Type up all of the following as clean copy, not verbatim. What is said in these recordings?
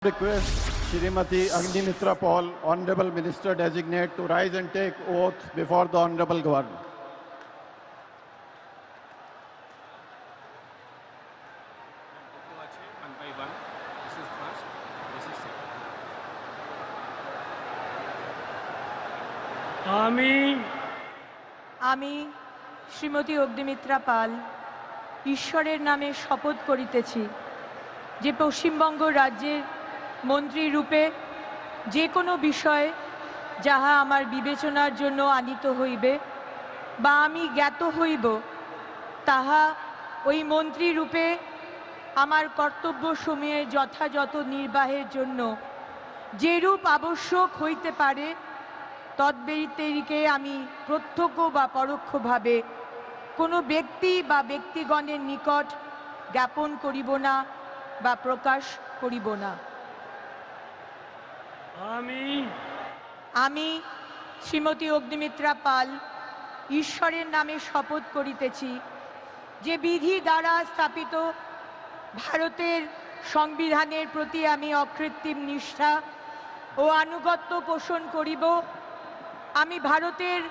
Request Shrimati Agnimitra Paul, Honorable Minister Designate, to rise and take oath before the Honorable Governor. One by one. This is first. This is second. আমি শ্রীমতী অগ্নিমিত্রা পাল ঈশ্বরের নামে শপথ করিতেছি যে পশ্চিমবঙ্গ রাজ্যের মন্ত্রী রূপে যে কোনো বিষয় যাহা আমার বিবেচনার জন্য আনিত হইবে বা আমি জ্ঞাত হইব তাহা ওই মন্ত্রী রূপে আমার কর্তব্যসমূহের যথাযথ নির্বাহের জন্য যেরূপ আবশ্যক হইতে পারে তদ্ব্যতিরিকে আমি প্রত্যক্ষ বা পরোক্ষভাবে কোনো ব্যক্তি বা ব্যক্তিগণের নিকট জ্ঞাপন করিব না বা প্রকাশ করিব না। আমি শ্রীমতী অগ্নিমিত্রা পাল ঈশ্বরের নামে শপথ করিতেছি যে বিধি দ্বারা স্থাপিত ভারতের সংবিধানের প্রতি আমি অকৃত্রিম নিষ্ঠা ও আনুগত্য পোষণ করিব। আমি ভারতের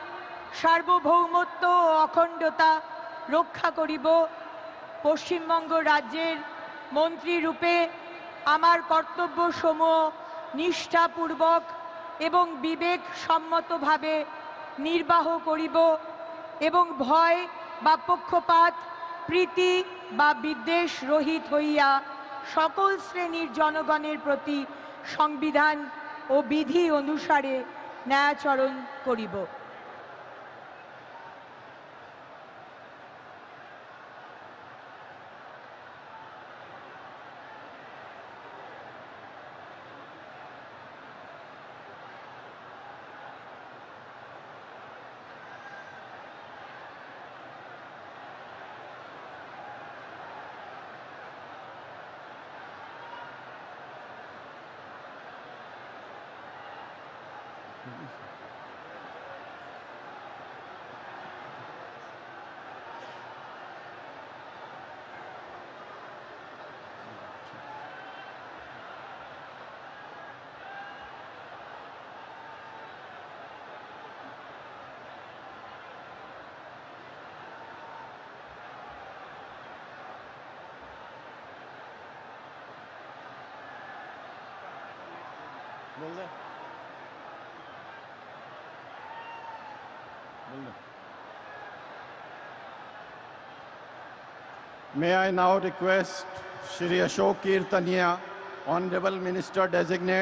সার্বভৌমত্ব ও অখণ্ডতা রক্ষা করিব। পশ্চিমবঙ্গ রাজ্যের মন্ত্রী রূপে আমার কর্তব্যসমূহ নিষ্ঠাপূর্বক এবং বিবেকসম্মতভাবে নির্বাহ করিব এবং ভয় বা পক্ষপাত প্রীতি বা বিদ্বেষ রহিত হইয়া সকল শ্রেণীর জনগণের প্রতি সংবিধান ও বিধি অনুসারে ন্যায়াচরণ করিব। May I now request Shri Ashok Kirtaniya, Honorable Minister Designate,